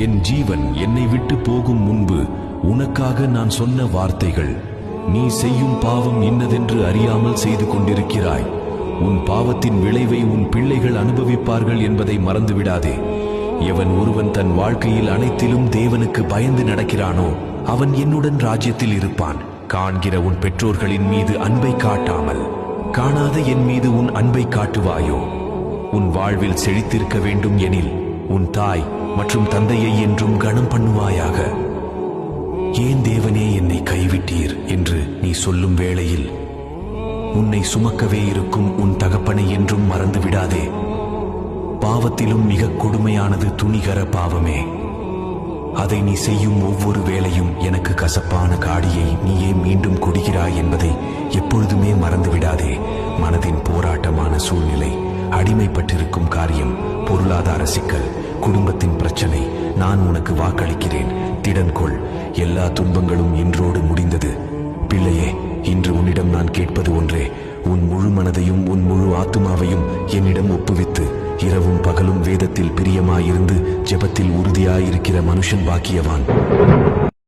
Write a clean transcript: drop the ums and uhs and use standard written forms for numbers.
என் ஜீவன் என்னை விட்டு போகும் முன்பு உனக்காக நான் சொன்ன வார்த்தைகள், நீ செய்யும் பாவம் இன்னதென்று அறியாமல் செய்து கொண்டிருக்கிறாய். உன் பாவத்தின் விளைவை உன் பிள்ளைகள் அனுபவிப்பார்கள் என்பதை மறந்துவிடாதே. எவன் ஒருவன் தன் வாழ்க்கையில் அனைத்திலும் தேவனுக்கு பயந்து நடக்கிறானோ அவன் என்னுடன் ராஜ்யத்தில் இருப்பான். காண்கிற உன் பெற்றோர்களின் மீது அன்பை காட்டாமல் காணாத என் மீது உன் அன்பை காட்டுவாயோ? உன் வாழ்வில் செழித்திருக்க வேண்டும் எனில் உன் தாய் மற்றும் தந்தையை என்றும் கனம் பண்ணுவாயாக. ஏன் தேவனே என்னை கைவிட்டீர் என்று நீ சொல்லும் வேளையில் உன்னை சுமக்கவே இருக்கும் உன் தகப்பனை என்றும் மறந்து விடாதே. பாவத்திலும் மிக கொடுமையானது துணிகர பாவமே. அதை நீ செய்யும் ஒவ்வொரு வேளையும் எனக்கு கசப்பான காடியை நீயே மீண்டும் குடிக்கிறாய் என்பதை எப்பொழுதுமே மறந்து விடாதே. மனதின் போராட்டமான சூழ்நிலை, அடிமைப்பட்டிருக்கும் காரியம், பொருளாதார சிக்கல், குடும்பத்தின் பிரச்சனை, நான் உனக்கு வாக்களிக்கிறேன், திடன்கொள். எல்லா துன்பங்களும் இன்றோடு முடிந்தது. பிள்ளையே, இன்று உன்னிடம் நான் கேட்பது ஒன்றே. உன் முழு மனதையும் உன் முழு ஆத்துமாவையும் என்னிடம் ஒப்புவித்து இரவும் பகலும் வேதத்தில் பிரியமாயிருந்து ஜெபத்தில் உறுதியாயிருக்கிற மனுஷன் பாக்கியவான்.